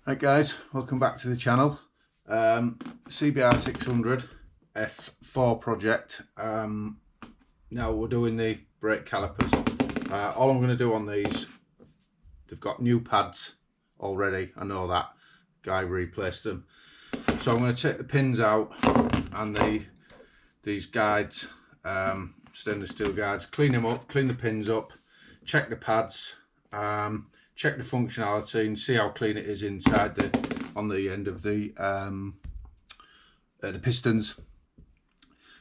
Right guys, welcome back to the channel. CBR600F4 Project. Now we're doing the brake calipers. All I'm going to do on these, they've got new pads already, I know that, guy replaced them. So I'm going to take the pins out and these guides, stainless steel guides, clean them up, clean the pins up, check the pads, check the functionality and see how clean it is inside on the end of the pistons.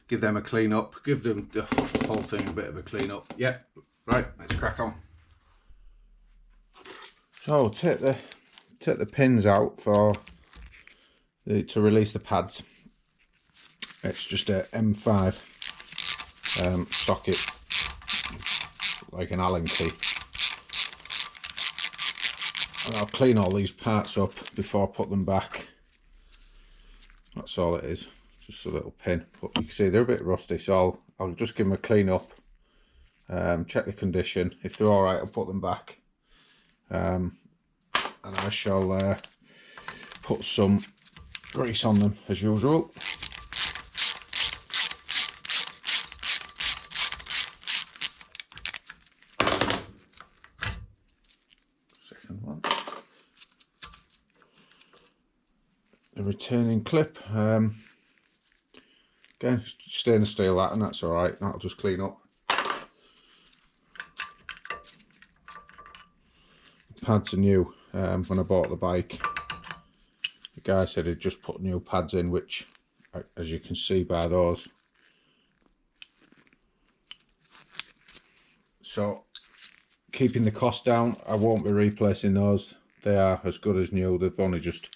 Give them a clean up, give them the whole thing a bit of a clean up. Yep, right, let's crack on. So take the pins out to release the pads. It's just a M5 socket, like an Allen key. And I'll clean all these parts up before I put them back. That's all it is, just a little pin. But you can see they're a bit rusty, so I'll just give them a clean up, check the condition. If they're alright, I'll put them back. And I shall put some grease on them as usual. Second one. The returning clip, again stainless steel that, and that's alright, that'll just clean up. The pads are new. When I bought the bike, the guy said he'd just put new pads in, which, as you can see by those, so keeping the cost down, I won't be replacing those. They are as good as new. They've only just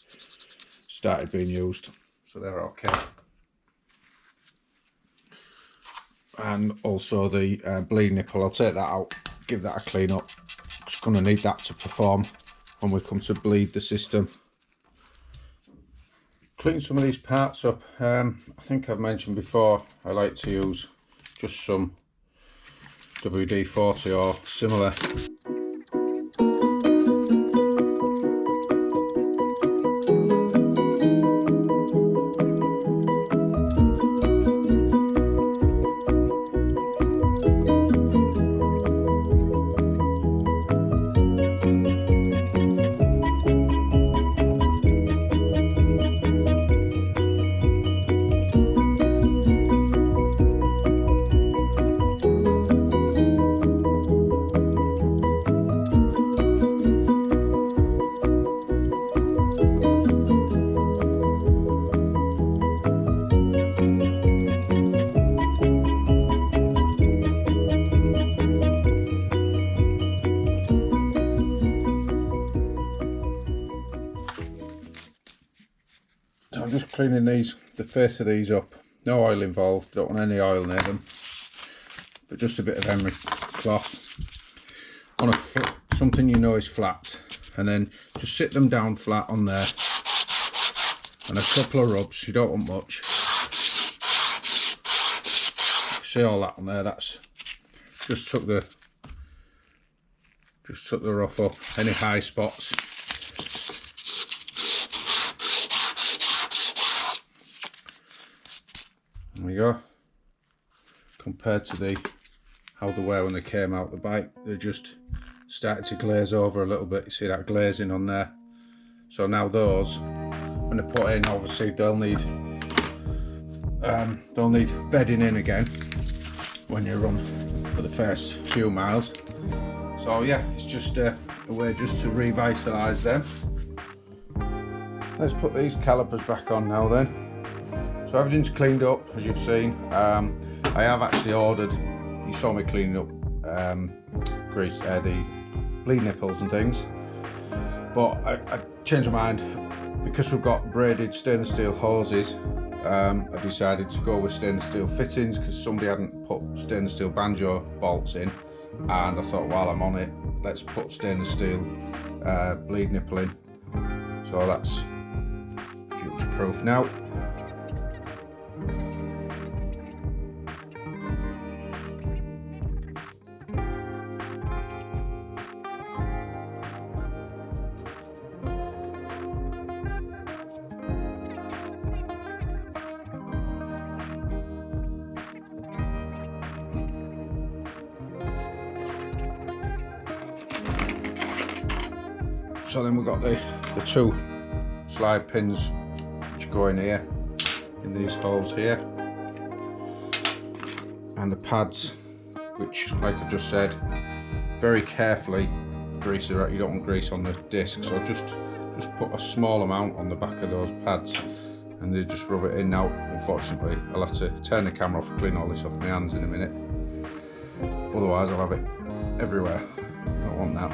started being used, so they're okay. And also the bleed nipple, I'll take that out, give that a clean up. Just going to need that to perform when we come to bleed the system. Clean some of these parts up. I think I've mentioned before, I like to use just some WD-40 or similar. So I'm just cleaning the face of these up. No oil involved, don't want any oil near them, but just a bit of emery cloth on something you know is flat, and then just sit them down flat on there, and a couple of rubs. You don't want much. See all that on there? That's just took the rough up. Any high spots. There we go. Compared to how they were when they came out the bike, they just started to glaze over a little bit. You see that glazing on there? So now those, when they're put in, obviously they'll need bedding in again when you run for the first few miles. So yeah, it's just a way just to revitalise them. Let's put these calipers back on now then. So everything's cleaned up, as you've seen. I have actually ordered, you saw me cleaning up grease, the bleed nipples and things, but I changed my mind. Because we've got braided stainless steel hoses, I decided to go with stainless steel fittings because somebody hadn't put stainless steel banjo bolts in, and I thought while I'm on it, let's put stainless steel bleed nipple in. So that's future proof now. So then we've got the two slide pins which go in here, in these holes here, and the pads, which, like I just said, very carefully grease it. You don't want grease on the disc, so just put a small amount on the back of those pads and they just rub it in. Now unfortunately I'll have to turn the camera off and clean all this off my hands in a minute, otherwise I'll have it everywhere. Don't want that.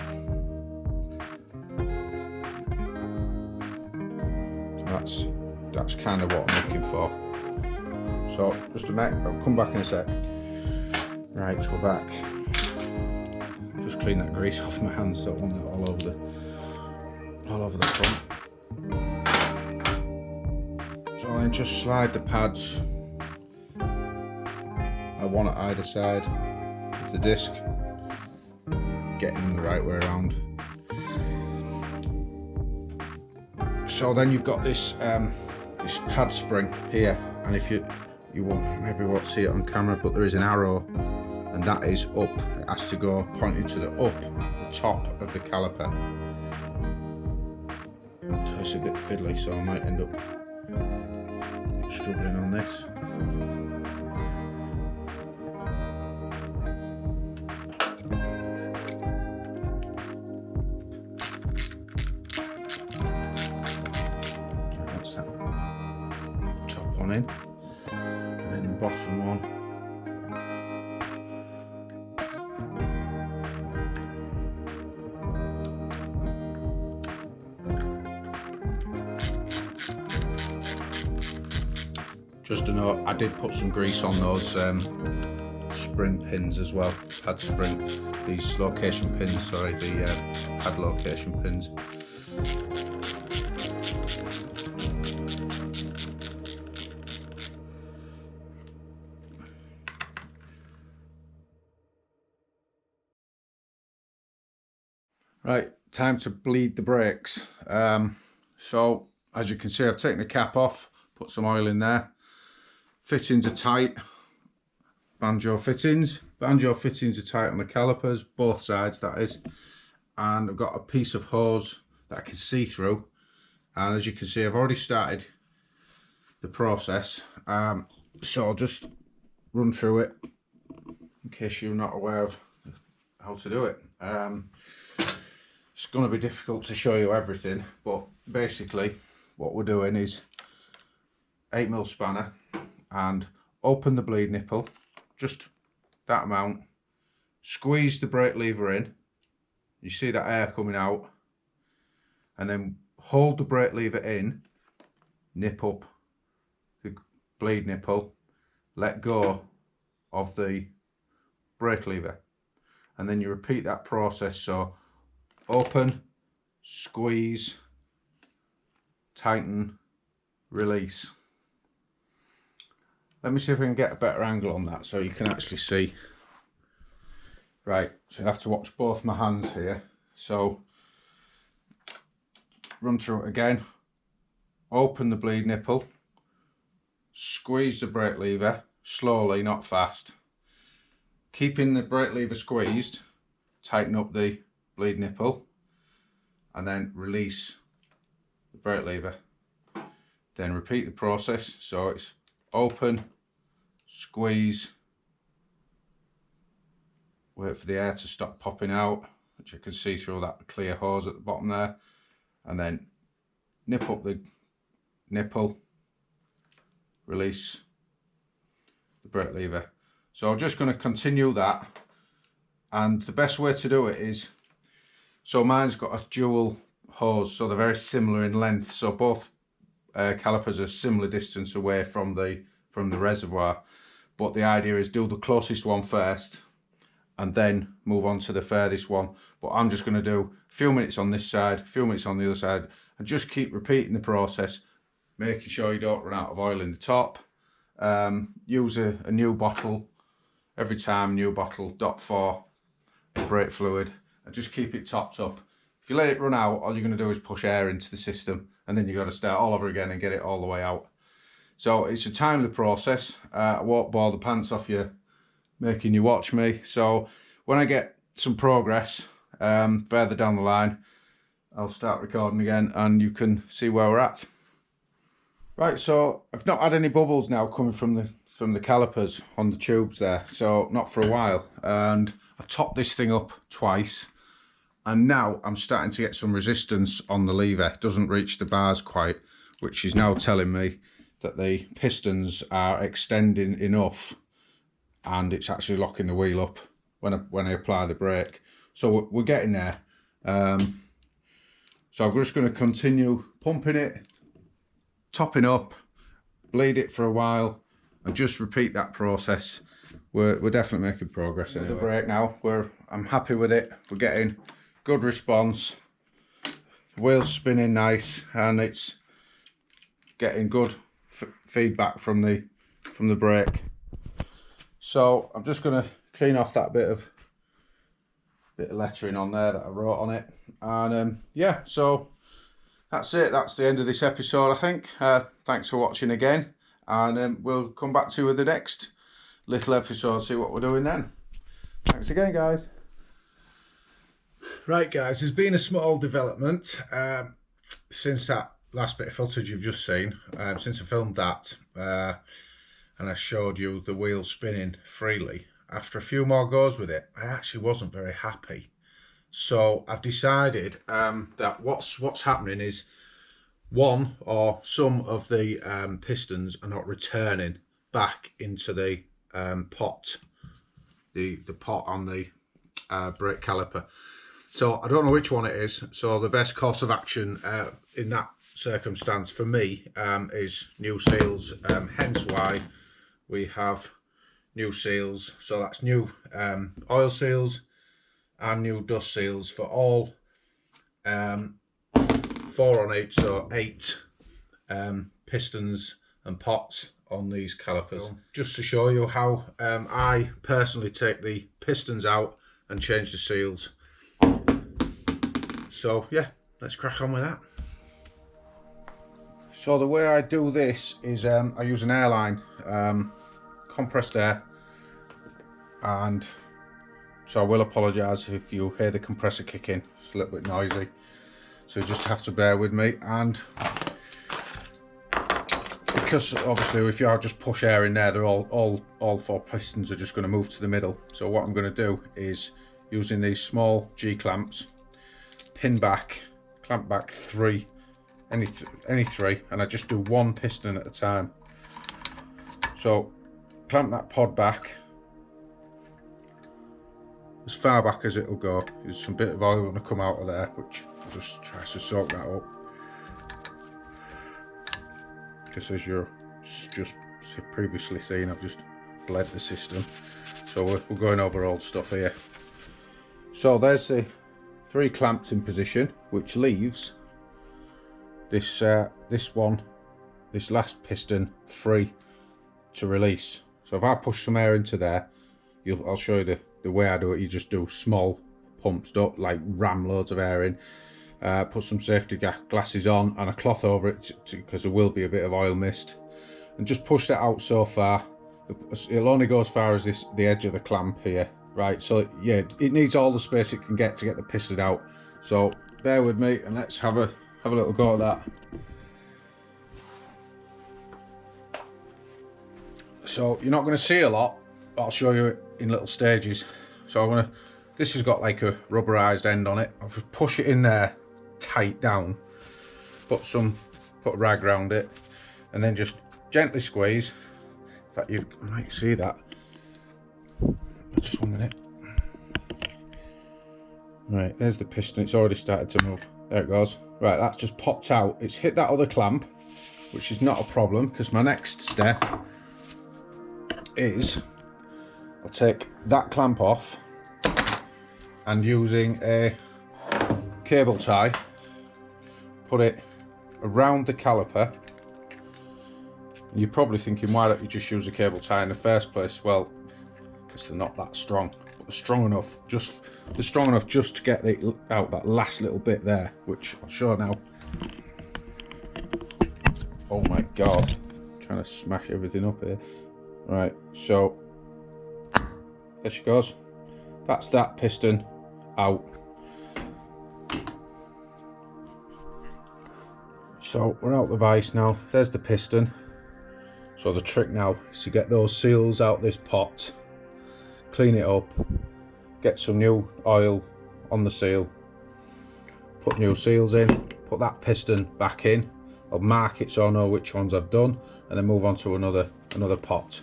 That's kind of what I'm looking for. So just a minute, I'll come back in a sec. Right, so we're back. Just clean that grease off my hands, don't want it all over the front. So then just slide the pads, one at either side of the disc, getting them the right way around. So then you've got this this pad spring here, and if you maybe won't see it on camera, but there is an arrow, and that is up. It has to go pointing to the top of the caliper. So it's a bit fiddly, so I might end up struggling on this. That's that top one in, and then the bottom one. Just a note, I did put some grease on those spring pins as well, pad spring, these location pins, sorry, the pad location pins. Right, time to bleed the brakes. So as you can see, I've taken the cap off, put some oil in there. Fittings are tight, banjo fittings. Banjo fittings are tight on the calipers, both sides that is. And I've got a piece of hose that I can see through. And as you can see, I've already started the process. So I'll just run through it in case you're not aware of how to do it. It's going to be difficult to show you everything, but basically what we're doing is 8mm spanner, and open the bleed nipple, just that amount, squeeze the brake lever in, you see that air coming out, and then hold the brake lever in, nip up the bleed nipple, let go of the brake lever, and then you repeat that process. So open, squeeze, tighten, release. Let me see if we can get a better angle on that so you can actually see. Right, so you have to watch both my hands here. So run through it again, open the bleed nipple, squeeze the brake lever, slowly, not fast. Keeping the brake lever squeezed, tighten up the bleed nipple, and then release the brake lever. Then repeat the process, so it's open, squeeze, wait for the air to stop popping out, which you can see through that clear hose at the bottom there, and then nip up the nipple, release the brake lever. So I'm just going to continue that, and the best way to do it is, so mine's got a dual hose, so they're very similar in length, so both calipers are similar distance away from the reservoir, but the idea is do the closest one first and then move on to the furthest one. But I'm just going to do a few minutes on this side, a few minutes on the other side, and just keep repeating the process, making sure you don't run out of oil in the top. Use a new bottle every time, new bottle, .4 brake fluid, and just keep it topped up. If you let it run out, all you're going to do is push air into the system, and then you've got to start all over again and get it all the way out. So it's a timely process. I won't bore the pants off you making you watch me. So when I get some progress further down the line, I'll start recording again and you can see where we're at. Right, so I've not had any bubbles now coming from the calipers on the tubes there, so not for a while, and I've topped this thing up twice, and now I'm starting to get some resistance on the lever. It doesn't reach the bars quite, which is now telling me that the pistons are extending enough and it's actually locking the wheel up when I apply the brake. So we're getting there. So I'm just going to continue pumping it, topping up, bleed it for a while, and just repeat that process. We're definitely making progress anyway. The brake now, I'm happy with it. We're getting good response. The wheel's spinning nice, and it's getting good feedback from the brake. So I'm just going to clean off that bit of lettering on there that I wrote on it, and yeah, so that's it. That's the end of this episode, I think. Thanks for watching again, and we'll come back to you with the next little episode, see what we're doing then. Thanks again, guys. Right, guys, there's been a small development since that last bit of footage you've just seen. Since I filmed that and I showed you the wheel spinning freely, after a few more goes with it, I actually wasn't very happy. So I've decided that what's happening is one or some of the pistons are not returning back into the pot, the pot on the brake caliper. So I don't know which one it is. So the best course of action in that circumstance for me is new seals. Hence why we have new seals. So that's new oil seals and new dust seals for all 4 on each, so 8 pistons and pots on these calipers. Just to show you how I personally take the pistons out and change the seals. So yeah, let's crack on with that. So the way I do this is I use an airline, compressed air, and so I will apologise if you hear the compressor kick in. It's a little bit noisy, so you just have to bear with me. And because obviously if you just push air in there, they're all 4 pistons are just going to move to the middle. So what I'm going to do is, using these small G clamps, pin back, clamp back 3, any 3, and I just do 1 piston at a time. So clamp that pod back as far back as it'll go. There's some bit of oil going to come out of there, which I'll just try to soak that up, because as you're just previously seen, I've just bled the system, so we're going over old stuff here. So there's the 3 clamps in position, which leaves this this last piston free to release. So if I push some air into there, I'll show you the way I do it. You just do small pumps, don't like ram loads of air in. Put some safety glasses on and a cloth over it, because there will be a bit of oil mist, and just push that out so far. It'll only go as far as the edge of the clamp here, right? So yeah, it needs all the space it can get to get the piston out. So bear with me and let's have a little go at that. So you're not going to see a lot, but I'll show you it in little stages. So this has got like a rubberized end on it. I'll just push it in there tight down, put a rag around it, and then just gently squeeze. In fact, you might see that. Just 1 minute. Right, there's the piston. It's already started to move. There it goes. Right, that's just popped out. It's hit that other clamp, which is not a problem, because my next step is I'll take that clamp off, and using a cable tie, put it around the caliper. You're probably thinking, why don't you just use a cable tie in the first place? Well, because they're not that strong, but they're strong enough just to get out that last little bit there, which I'll show now. Oh my god, I'm trying to smash everything up here. Right, so there she goes. That's that piston out. So we're out the vise now. There's the piston. So the trick now is to get those seals out this pot, clean it up, get some new oil on the seal, put new seals in, put that piston back in. I'll mark it so I know which ones I've done, and then move on to another pot.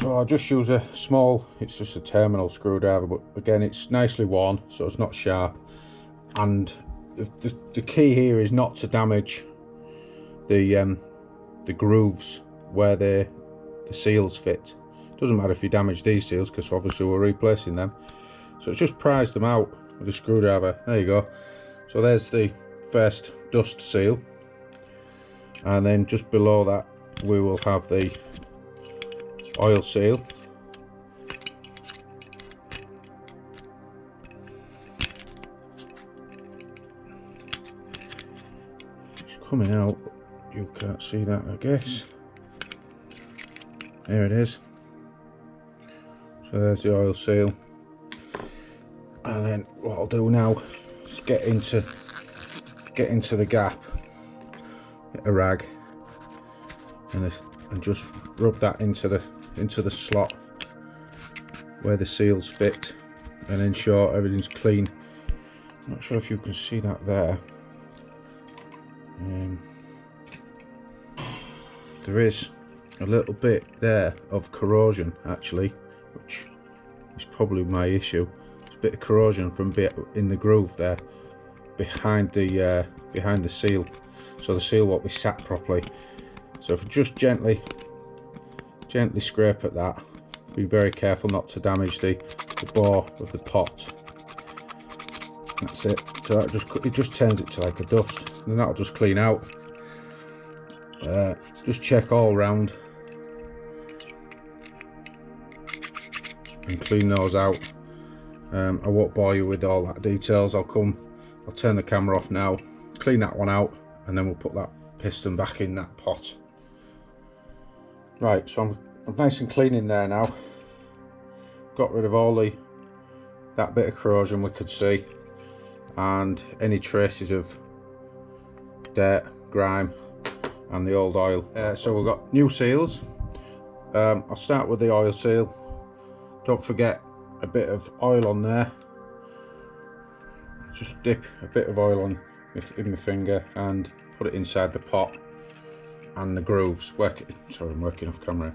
So I'll just use a small, it's just a terminal screwdriver, but again it's nicely worn so it's not sharp, and the key here is not to damage the grooves where the seals fit. Doesn't matter if you damage these seals because obviously we're replacing them, so it's just prise them out with a screwdriver. There you go. So there's the first dust seal, and then just below that we will have the oil seal. It's coming out, you can't see that I guess. There it is. So there's the oil seal, and then what I'll do now is get into the gap, get a rag, and just rub that into the slot where the seals fit, and ensure everything's clean. I'm not sure if you can see that there. There is a little bit there of corrosion actually, which is probably my issue. There's a bit of corrosion from in the groove there behind the seal, so the seal won't be sat properly. So if you just gently scrape at that, be very careful not to damage the bore of the pot. That's it. So that just turns it to like a dust, and then that'll just clean out. Just check all round and clean those out. I won't bore you with all that details. I'll turn the camera off now, clean that one out, and then we'll put that piston back in that pot. Right, so I'm nice and clean in there now. Got rid of all that bit of corrosion we could see, and any traces of dirt, grime, and the old oil. So we've got new seals. I'll start with the oil seal. Don't forget a bit of oil on there. Just dip a bit of oil in my finger and put it inside the pot and the grooves. Sorry, I'm working off camera.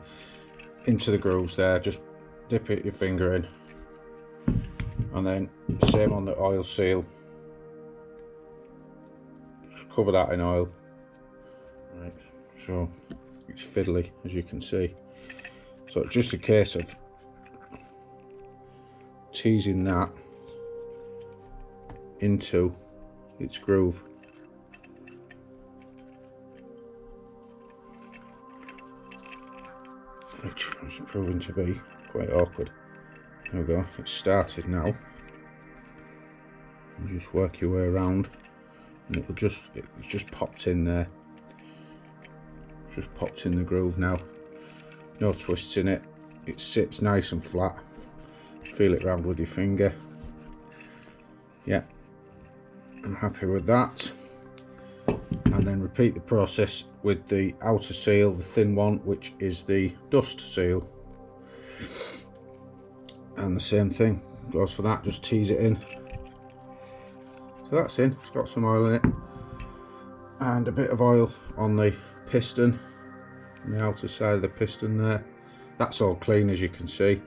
Into the grooves there, just dip your finger in, and then same on the oil seal. Just cover that in oil. Right, so it's fiddly as you can see. So it's just a case of teasing that into its groove. Which is proving to be quite awkward. There we go, it's started now. You just work your way around, and it's just popped in there. Just popped in the groove now. No twists in it. It sits nice and flat. Feel it round with your finger. Yeah, I'm happy with that. And then repeat the process with the outer seal, the thin one, which is the dust seal. And the same thing goes for that, just tease it in. So that's in, it's got some oil in it. And a bit of oil on the piston, on the outer side of the piston there. That's all clean as you can see.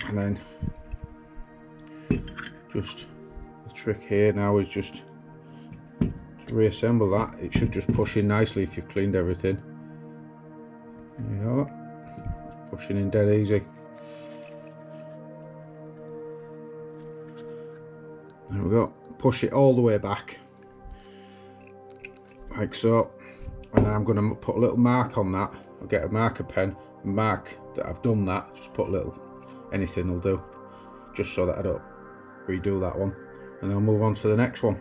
And then just the trick here now is just to reassemble that. It should just push in nicely if you've cleaned everything. There you go, pushing in dead easy. There we go, push it all the way back like so, and then I'm going to put a little mark on that. I'll get a marker pen and mark that I've done that. Just put a little, anything will do, just so that I don't redo that one, and I'll move on to the next one.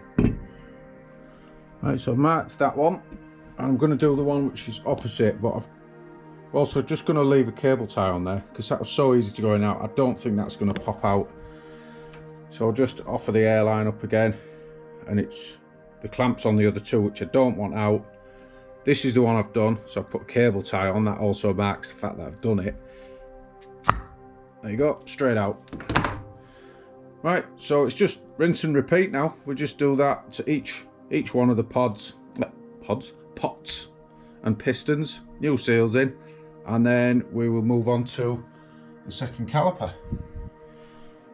Right, so I've marked that one. I'm going to do the one which is opposite, but I've also just going to leave a cable tie on there because that was so easy to go in out. I don't think that's going to pop out. So I'll just offer the airline up again, and it's the clamps on the other two, which I don't want out. This is the one I've done, so I've put a cable tie on. That also marks the fact that I've done it. There you go, straight out. Right, so it's just rinse and repeat now. We just do that to each one of the pots and pistons, new seals in, and then we will move on to the second caliper.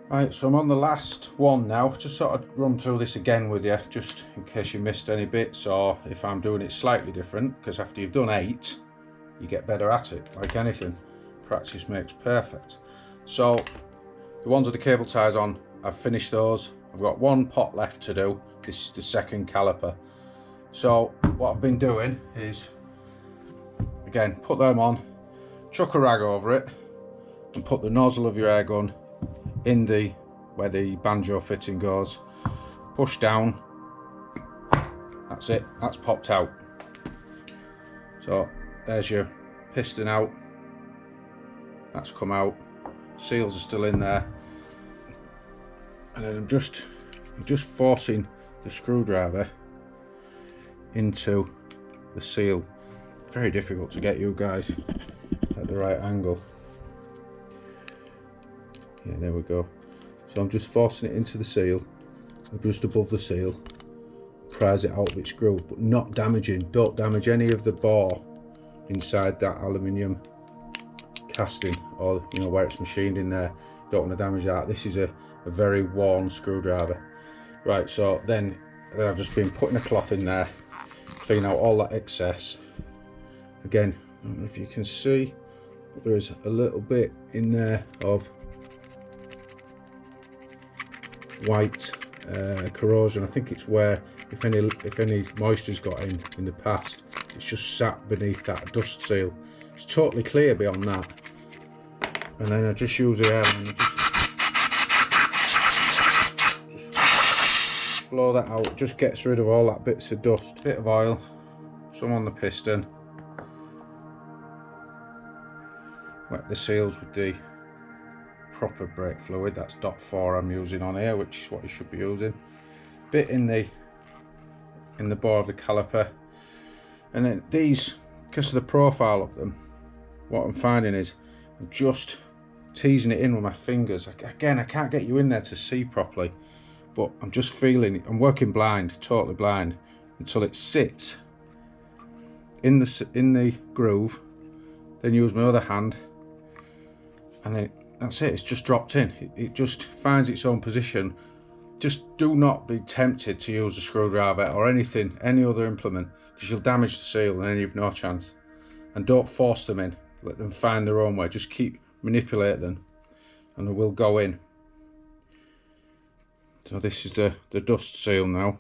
Right, so I'm on the last one now. Just sort of run through this again with you, just in case you missed any bits, or if I'm doing it slightly different, because after you've done 8, you get better at it. Like anything, practice makes perfect. So the ones with the cable ties on, I've finished those. I've got one pot left to do. This is the second caliper. So what I've been doing is, again, put them on, chuck a rag over it, and put the nozzle of your air gun in where the banjo fitting goes. Push down. That's it. That's popped out. So there's your piston out. That's come out. Seals are still in there. And then I'm just forcing the screwdriver into the seal. Very difficult to get you guys at the right angle. Yeah, there we go. So I'm just forcing it into the seal, just above the seal, prise it out of its groove, but not damaging. Don't damage any of the bore inside that aluminium casting, or where it's machined in there. Don't want to damage that. This is a very worn screwdriver. Right, so then I've just been putting a cloth in there, clean out all that excess. Again, I don't know if you can see, but there is a little bit in there of white corrosion. I think it's where, if any moisture's got in the past, it's just sat beneath that dust seal. It's totally clear beyond that. And then I just use the air and just blow that out. It just gets rid of all that bits of dust. Bit of oil, some on the piston. Wet the seals with the proper brake fluid. That's .4 I'm using on here, which is what you should be using. Bit in the bore of the caliper. And then these, because of the profile of them, what I'm finding is I'm just teasing it in with my fingers. Again, I can't get you in there to see properly, but I'm just feeling it. I'm working blind, totally blind, until it sits in the groove. Then use my other hand, and then that's it. It's just dropped in. It just finds its own position. Just do not be tempted to use a screwdriver or anything, any other implement, because you'll damage the seal and then you've no chance. And don't force them in. Let them find their own way. Just manipulate them, and they will go in. So this is the dust seal now.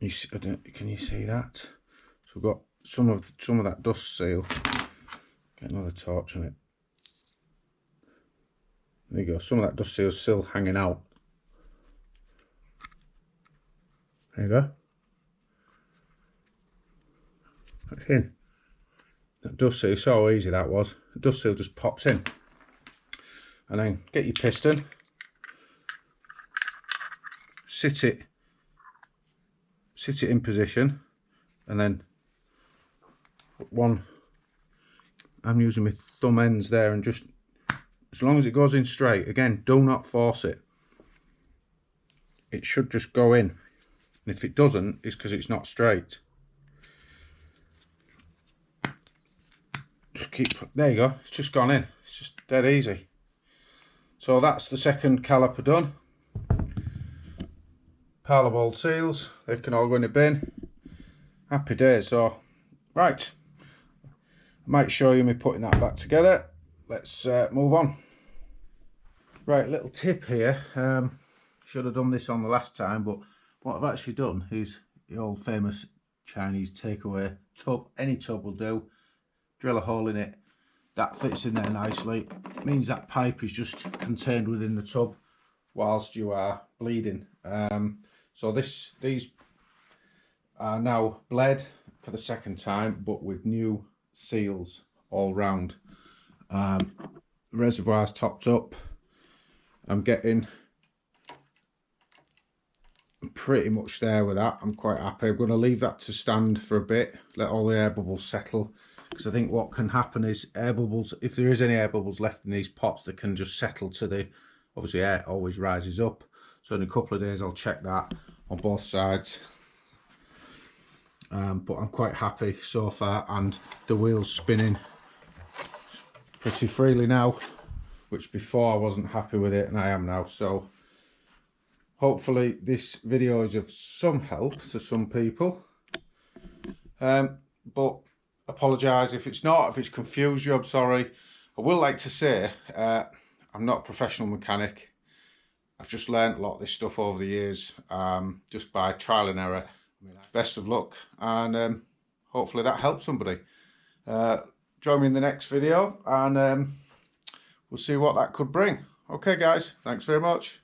Can you see that? So we've got some of that dust seal. Get another torch on it. There you go. Some of that dust seal is still hanging out. There you go. That's in. That dust seal, so easy that was. The dust seal just pops in. And then get your piston. Sit it in position, and then put one. I'm using my thumb ends there, and just as long as it goes in straight. Again, do not force it. It should just go in, and if it doesn't, it's because it's not straight. Just keep. There you go. It's just gone in. It's just dead easy. So that's the second caliper done. Pile of old seals, they can all go in a bin. Happy days. So right, I might show you me putting that back together. Let's move on. Right, little tip here. Should have done this on the last time, but what I've actually done is the old famous Chinese takeaway tub. Any tub will do. Drill a hole in it. That fits in there nicely. It means that pipe is just contained within the tub whilst you are bleeding. So these are now bled for the second time, but with new seals all round. Reservoir's topped up. I'm getting pretty much there with that. I'm quite happy. I'm going to leave that to stand for a bit, let all the air bubbles settle, because I think what can happen is air bubbles, if there is any air bubbles left in these pots, they can just settle to the, obviously air always rises up. So in a couple of days I'll check that on both sides. But I'm quite happy so far, and the wheel's spinning pretty freely now, which before I wasn't happy with it, and I am now. So hopefully this video is of some help to some people, but apologise if it's not, if it's confused you, I'm sorry. I will like to say I'm not a professional mechanic. I've just learnt a lot of this stuff over the years, just by trial and error. Best of luck, and hopefully that helps somebody. Join me in the next video, and we'll see what that could bring. Okay guys, thanks very much.